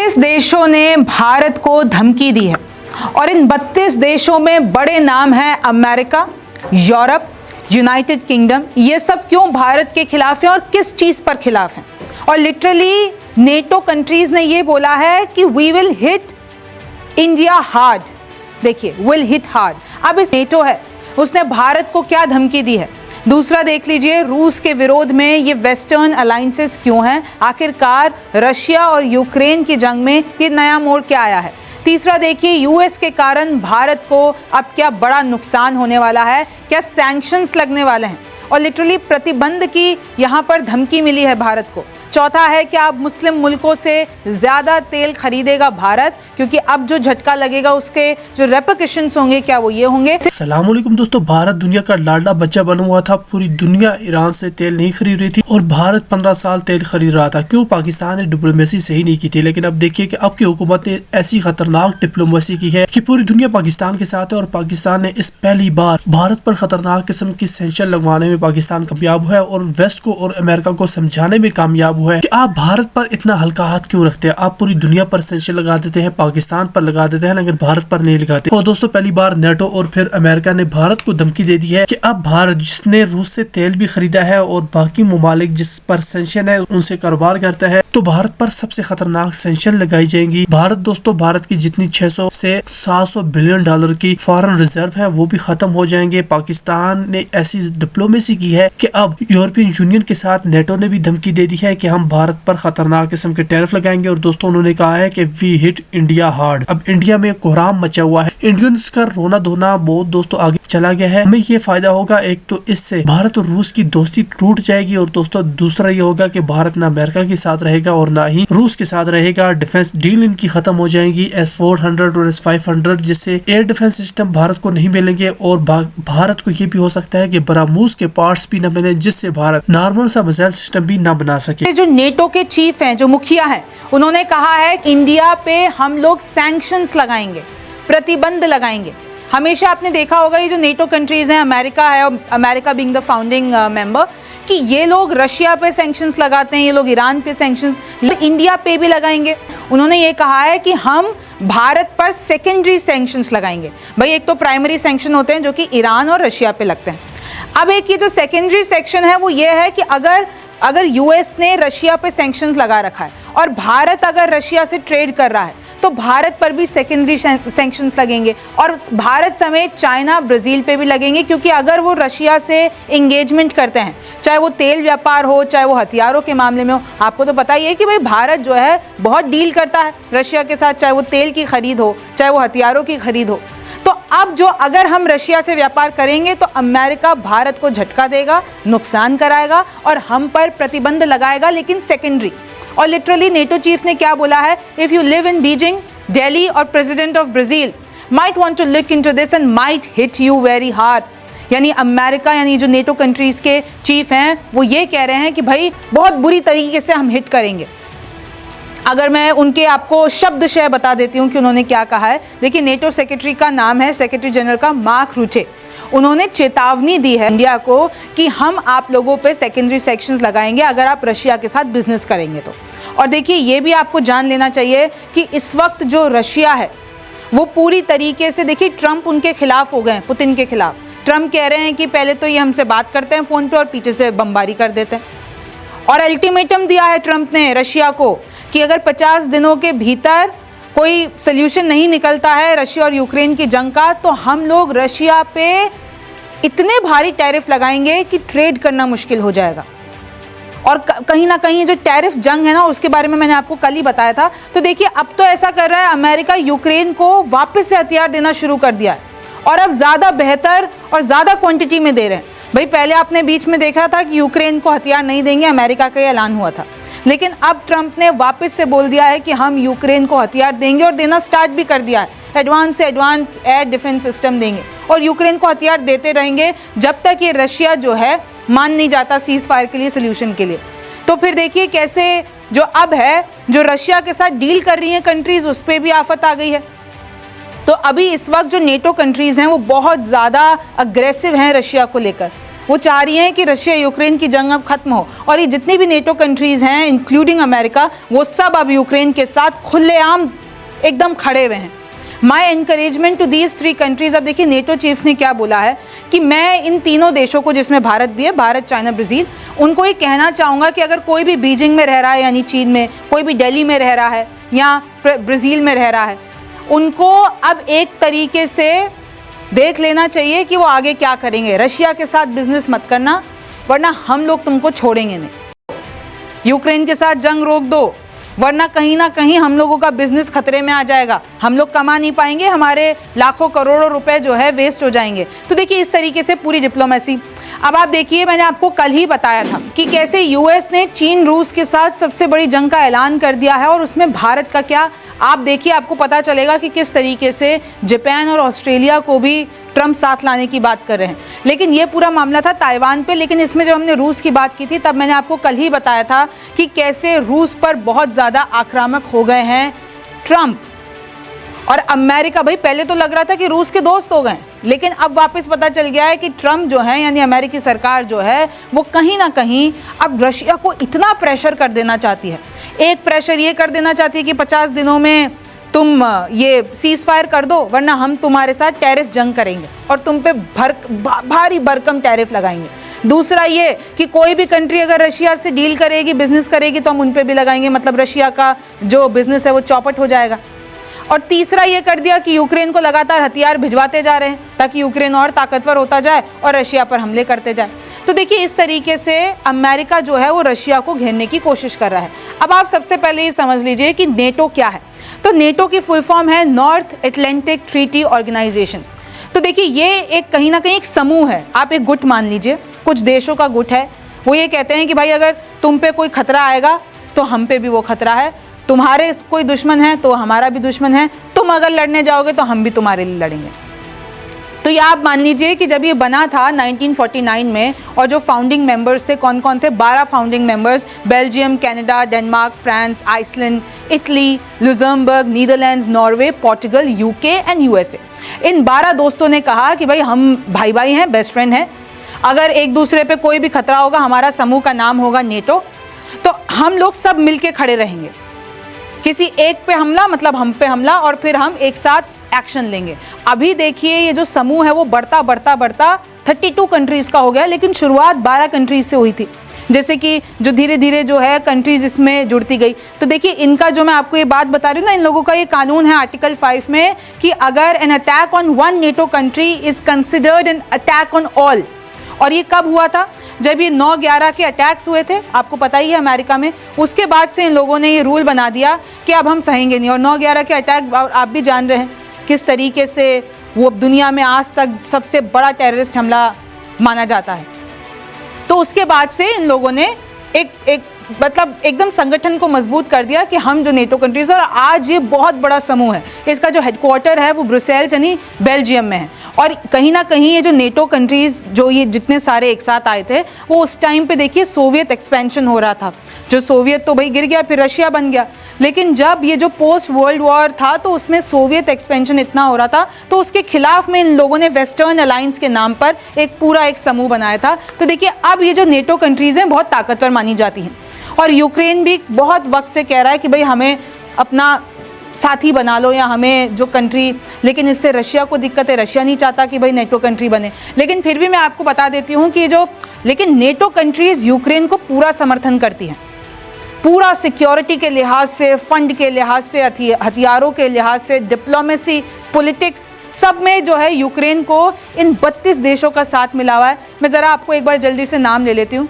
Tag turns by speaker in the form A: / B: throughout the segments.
A: 32 देशों ने भारत को धमकी दी है और इन 32 देशों में बड़े नाम हैं अमेरिका, यूरोप, यूनाइटेड किंगडम। ये सब क्यों भारत के खिलाफ हैं और किस चीज़ पर खिलाफ हैं? और लिटरली नेटो कंट्रीज ने ये बोला है कि we will hit India hard. देखिए, विल हिट हार्ड। अब इस नेटो है, उसने भारत को क्या धमकी दी है? दूसरा देख लीजिए, रूस के विरोध में ये वेस्टर्न अलायंसेस क्यों हैं? आखिरकार रशिया और यूक्रेन की जंग में ये नया मोड़ क्या आया है? तीसरा देखिए, यूएस के कारण भारत को अब क्या बड़ा नुकसान होने वाला है? क्या सैंक्शंस लगने वाले हैं? और लिटरली प्रतिबंध की यहाँ पर धमकी मिली है भारत को। चौथा है कि अब मुस्लिम मुल्कों से ज़्यादा तेल खरीदेगा भारत, क्योंकि अब जो झटका लगेगा उसके जो रेपरकशंस होंगे क्या वो ये होंगे।
B: अस्सलाम वालेकुम दोस्तों, भारत दुनिया का लाडला बच्चा बना हुआ था। पूरी दुनिया ईरान से तेल नहीं खरीद रही थी और भारत 15 साल तेल खरीद रहा था। क्यों? पाकिस्तान ने डिप्लोमेसी सही नहीं की थी। लेकिन अब देखिए कि अब की हुकूमत ने ऐसी खतरनाक डिप्लोमेसी की है कि पूरी दुनिया पाकिस्तान के साथ है और पाकिस्तान ने इस पहली बार भारत पर खतरनाक किस्म की सैंक्शन लगवाने में पाकिस्तान कामयाब हुआ है और वेस्ट को और अमेरिका को समझाने में कामयाब हुआ है कि आप भारत पर इतना हल्का हाथ क्यों रखते हैं। आप पूरी दुनिया पर सैंक्शन लगा देते हैं, पाकिस्तान पर लगा देते हैं, लेकिन भारत पर नहीं लगाते। और दोस्तों, पहली बार नेटो और फिर अमेरिका ने भारत को धमकी दे दी है कि अब भारत, जिसने रूस से तेल भी खरीदा है और बाकी ममालिक जिस पर सैंक्शन है उनसे कारोबार करता है, तो भारत पर सबसे खतरनाक सैंक्शन लगाई जाएंगी। भारत की जितनी 600 से 700 बिलियन डॉलर की फॉरेन रिजर्व है वो भी खत्म हो जाएंगे। पाकिस्तान ने ऐसी डिप्लोमेसी की है कि अब यूरोपियन यूनियन के साथ नेटो ने भी धमकी दे दी है कि हम भारत पर खतरनाक किस्म के टैरिफ लगाएंगे। और दोस्तों, उन्होंने कहा है कि वी हिट इंडिया हार्ड। अब इंडिया में कोहराम मचा हुआ है, इंडियंस का रोना धोना बहुत दोस्तों आगे चला गया है। हमें ये फायदा होगा, एक तो इससे भारत और रूस की दोस्ती टूट जाएगी और दोस्तों दूसरा ये होगा कि भारत ना अमेरिका के साथ रहेगा और ना ही रूस के साथ रहेगा। डिफेंस डील इनकी खत्म हो जाएंगी, S-400 और S-500, जिससे एयर डिफेंस सिस्टम भारत को नहीं मिलेंगे और भारत को ये भी हो सकता है कि ब्रह्मोस के पार्ट्स भी न मिले, जिससे भारत नॉर्मल सा मिसाइल सिस्टम भी न बना सके।
A: जो नेटो के चीफ हैं, जो मुखिया हैं, उन्होंने कहा है कि इंडिया पे हम लोग सैंक्शंस लगाएंगे, प्रतिबंध लगाएंगे। हमेशा आपने देखा होगा ये जो नेटो कंट्रीज हैं, अमेरिका है और America being the founding member, कि ये लोग रशिया पे सैंक्शंस लगाते हैं, ये लोग ईरान पे सैंक्शंस, इंडिया पे भी लगाएंगे। उन्होंने ये कहा है कि हम भारत पर सेकेंडरी सैंक्शंस लगाएंगे। भाई, एक तो प्राइमरी सैंक्शन होते हैं जो कि ईरान और रशिया पे लगते हैं। अब एक ये जो सेकेंडरी सेक्शन है वो ये है कि अगर यूएस ने रशिया पे सैंक्शंस लगा रखा है और भारत अगर रशिया से ट्रेड कर रहा है तो भारत पर भी सेकेंडरी सैंक्शंस लगेंगे और भारत समेत चाइना, ब्राज़ील पे भी लगेंगे, क्योंकि अगर वो रशिया से एंगेजमेंट करते हैं, चाहे वो तेल व्यापार हो, चाहे वो हथियारों के मामले में हो। आपको तो पता ही है कि भाई भारत जो है बहुत डील करता है रशिया के साथ, चाहे वो तेल की खरीद हो, चाहे वो हथियारों की खरीद हो। तो अब जो अगर हम रशिया से व्यापार करेंगे तो अमेरिका भारत को झटका देगा, नुकसान कराएगा और हम पर प्रतिबंध लगाएगा, लेकिन सेकेंडरी। और लिटरली नेटो चीफ ने क्या बोला है? If you live in Beijing, Delhi और president of Brazil might want to look into this and might hit you very hard. यानी अमेरिका, यानी जो नेटो कंट्रीज के चीफ हैं, वो ये कह रहे हैं कि भाई बहुत बुरी तरीके से हम हिट करेंगे। अगर मैं उनके आपको शब्दशः बता देती हूँ कि उन्होंने क्या कहा है। देखिए, नेटो सेक्रेटरी का नाम है, सेक्रेटरी जनरल का मार्क रूटे। उन्होंने चेतावनी दी है इंडिया को कि हम आप लोगों पे सेकेंडरी सेक्शंस लगाएंगे अगर आप रशिया के साथ बिजनेस करेंगे तो। और देखिए, ये भी आपको जान लेना चाहिए कि इस वक्त जो रशिया है वो पूरी तरीके से, देखिए ट्रंप उनके खिलाफ हो गए, पुतिन के खिलाफ। ट्रंप कह रहे हैं कि पहले तो ये हमसे बात करते हैं फ़ोन पे और पीछे से बमबारी कर देते हैं। और अल्टीमेटम दिया है ट्रंप ने रशिया को कि अगर 50 दिनों के भीतर कोई सोल्यूशन नहीं निकलता है रशिया और यूक्रेन की जंग का, तो हम लोग रशिया पे इतने भारी टैरिफ लगाएंगे कि ट्रेड करना मुश्किल हो जाएगा। और कहीं ना कहीं जो टैरिफ जंग है ना, उसके बारे में मैंने आपको कल ही बताया था। तो देखिए, अब तो ऐसा कर रहा है अमेरिका, यूक्रेन को वापस से हथियार देना शुरू कर दिया है और अब ज़्यादा बेहतर और ज़्यादा क्वांटिटी में दे रहे हैं। भाई, पहले आपने बीच में देखा था कि यूक्रेन को हथियार नहीं देंगे, अमेरिका का ऐलान हुआ था, लेकिन अब ट्रंप ने वापस से बोल दिया है कि हम यूक्रेन को हथियार देंगे और देना स्टार्ट भी कर दिया है। एडवांस से एडवांस एयर डिफेंस सिस्टम देंगे और यूक्रेन को हथियार देते रहेंगे जब तक ये रशिया जो है मान नहीं जाता सीज फायर के लिए, सोल्यूशन के लिए। तो फिर देखिए कैसे जो अब है, जो रशिया के साथ डील कर रही हैं कंट्रीज, उस पर भी आफत आ गई है। तो अभी इस वक्त जो नेटो कंट्रीज हैं वो बहुत ज़्यादा अग्रेसिव हैं रशिया को लेकर। वो चाह रही हैं कि रशिया यूक्रेन की जंग अब खत्म हो, और ये जितनी भी नेटो कंट्रीज हैं इंक्लूडिंग अमेरिका, वो सब अब यूक्रेन के साथ खुलेआम एकदम खड़े हुए हैं। माई एनकरेजमेंट टू दीज 3 कंट्रीज। अब देखिए नेटो चीफ ने क्या बोला है कि मैं इन तीनों देशों को, जिसमें भारत भी है, भारत, चाइना, ब्राज़ील, उनको ये कहना चाहूँगा कि अगर कोई भी बीजिंग में रह रहा है यानी चीन में, कोई भी दिल्ली में रह रहा है या ब्राज़ील में रह रहा है, उनको अब एक तरीके से देख लेना चाहिए कि वो आगे क्या करेंगे। रशिया के साथ बिजनेस मत करना, वरना हम लोग तुमको छोड़ेंगे नहीं। यूक्रेन के साथ जंग रोक दो, वरना कहीं ना कहीं हम लोगों का बिजनेस खतरे में आ जाएगा, हम लोग कमा नहीं पाएंगे, हमारे लाखों करोड़ों रुपए जो है वेस्ट हो जाएंगे। तो देखिए इस तरीके से पूरी डिप्लोमेसी। अब आप देखिए, मैंने आपको कल ही बताया था कि कैसे यूएस ने चीन रूस के साथ सबसे बड़ी जंग का ऐलान कर दिया है, और उसमें भारत का क्या, आप देखिए आपको पता चलेगा कि किस तरीके से जापान और ऑस्ट्रेलिया को भी ट्रम्प साथ लाने की बात कर रहे हैं। लेकिन ये पूरा मामला था ताइवान पे, लेकिन इसमें जब हमने रूस की बात की थी तब मैंने आपको कल ही बताया था कि कैसे रूस पर बहुत ज़्यादा आक्रामक हो गए हैं ट्रम्प और अमेरिका। भाई पहले तो लग रहा था कि रूस के दोस्त हो गए, लेकिन अब वापस पता चल गया है कि ट्रम्प जो है यानी अमेरिकी सरकार जो है वो कहीं ना कहीं अब रशिया को इतना प्रेशर कर देना चाहती है। एक प्रेशर ये कर देना चाहती है कि 50 दिनों में तुम ये सीज फायर कर दो, वरना हम तुम्हारे साथ टैरिफ जंग करेंगे और तुम पे भारी भरकम टैरिफ लगाएंगे। दूसरा ये कि कोई भी कंट्री अगर रशिया से डील करेगी, बिजनेस करेगी, तो हम उन पे भी लगाएंगे, मतलब रशिया का जो बिजनेस है वो चौपट हो जाएगा। और तीसरा ये कर दिया कि यूक्रेन को लगातार हथियार भिजवाते जा रहे हैं ताकि यूक्रेन और ताकतवर होता जाए और रशिया पर हमले करते जाए। तो देखिए इस तरीके से अमेरिका जो है वो रशिया को घेरने की कोशिश कर रहा है। अब आप सबसे पहले ये समझ लीजिए कि नेटो क्या है। तो नेटो की फुल फॉर्म है नॉर्थ एटलांटिक ट्रीटी ऑर्गेनाइजेशन। तो देखिए ये एक कहीं ना कहीं एक समूह है, आप एक गुट मान लीजिए, कुछ देशों का गुट है। वो ये कहते हैं कि भाई अगर तुम पे कोई खतरा आएगा तो हम पे भी वो खतरा है, तुम्हारे कोई दुश्मन है तो हमारा भी दुश्मन है, तुम अगर लड़ने जाओगे तो हम भी तुम्हारे लिए लड़ेंगे। तो ये आप मान लीजिए कि जब ये बना था 1949 में, और जो फाउंडिंग मेंबर्स थे कौन कौन थे, 12 founding members, Belgium, Canada, Denmark, France, Iceland, Italy, Luxembourg, Netherlands, Norway, Portugal, UK and USA. इन 12 दोस्तों ने कहा कि भाई हम भाई भाई हैं, बेस्ट फ्रेंड हैं, अगर एक दूसरे पे कोई भी खतरा होगा, हमारा समूह का नाम होगा नेटो, तो हम लोग सब मिलके खड़े रहेंगे। किसी एक पे हमला मतलब हम पे हमला, और फिर हम एक साथ एक्शन लेंगे। अभी देखिए ये जो समूह है वो बढ़ता बढ़ता बढ़ता 32 कंट्रीज का हो गया, लेकिन शुरुआत 12 कंट्रीज से हुई थी, जैसे कि जो धीरे धीरे जो है कंट्रीज इसमें जुड़ती गई। तो देखिए इनका जो मैं आपको ये बात बता रही हूँ ना, इन लोगों का ये कानून है आर्टिकल 5 में कि अगर an attack on one NATO country is considered an attack on all. और ये कब हुआ था, जब ये 9/11 के अटैक्स हुए थे, आपको पता ही है अमेरिका में। उसके बाद से इन लोगों ने ये रूल बना दिया कि अब हम सहेंगे नहीं। और 9/11 के अटैक आप भी जान रहे हैं किस तरीके से वो दुनिया में आज तक सबसे बड़ा टेररिस्ट हमला माना जाता है। तो उसके बाद से इन लोगों ने एक मतलब एकदम संगठन को मजबूत कर दिया कि हम जो नेटो कंट्रीज, और आज ये बहुत बड़ा समूह है। इसका जो हेडक्वार्टर है वो ब्रुसेल्स यानी बेल्जियम में है। और कहीं ना कहीं ये जो नेटो कंट्रीज जो ये जितने सारे एक साथ आए थे, वो उस टाइम पे देखिए सोवियत एक्सपेंशन हो रहा था। जो सोवियत तो भाई गिर गया, फिर रशिया बन गया, लेकिन जब ये जो पोस्ट वर्ल्ड वॉर था तो उसमें सोवियत एक्सपेंशन इतना हो रहा था, तो उसके खिलाफ में इन लोगों ने वेस्टर्न अलायंस के नाम पर एक पूरा एक समूह बनाया था। तो देखिए अब ये जो नेटो कंट्रीज हैं बहुत ताकतवर मानी जाती हैं, और यूक्रेन भी बहुत वक्त से कह रहा है कि भाई हमें अपना साथी बना लो या हमें जो कंट्री, लेकिन इससे रशिया को दिक्कत है, रशिया नहीं चाहता कि भाई नेटो कंट्री बने। लेकिन फिर भी मैं आपको बता देती हूँ कि लेकिन नेटो कंट्रीज यूक्रेन को पूरा समर्थन करती हैं, पूरा सिक्योरिटी के लिहाज से, फंड के लिहाज से, हथियारों के लिहाज से, डिप्लोमेसी, पॉलिटिक्स, सब में जो है यूक्रेन को इन 32 देशों का साथ मिला हुआ है। मैं ज़रा आपको एक बार जल्दी से नाम ले लेती हूँ।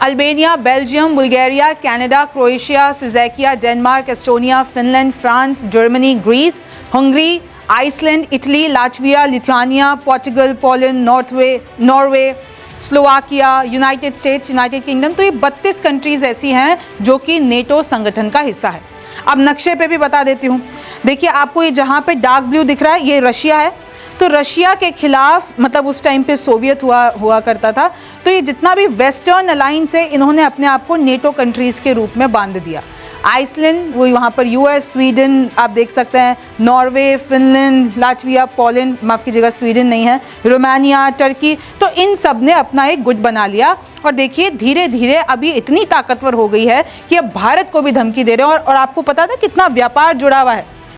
A: Albania, Belgium, Bulgaria, Canada, Croatia, Slovakia, Denmark, Estonia, Finland, France, Germany, Greece, Hungary, Iceland, Italy, Latvia, Lithuania, Portugal, Poland, Norway, Slovakia, United States, United Kingdom. तो ये 32 कंट्रीज ऐसी हैं जो कि नेटो संगठन का हिस्सा है। अब नक्शे पे भी बता देती हूँ। देखिए आपको ये जहाँ पे डार्क ब्लू दिख रहा है ये रशिया है। तो रशिया के खिलाफ मतलब उस टाइम पे सोवियत हुआ करता था, तो ये जितना भी वेस्टर्न अलायंस है इन्होंने अपने आप को नेटो कंट्रीज़ के रूप में बांध दिया। आइसलैंड, वो वहाँ पर यूएस, स्वीडन आप देख सकते हैं, नॉर्वे, फिनलैंड, लाटविया, पोलैंड, माफ़ कीजिएगा स्वीडन नहीं है, रोमानिया, टर्की, तो इन सब ने अपना एक गुट बना लिया। और देखिए धीरे धीरे अभी इतनी ताकतवर हो गई है कि अब भारत को भी धमकी दे रहे हैं। और आपको पता था कितना व्यापार जुड़ा हुआ है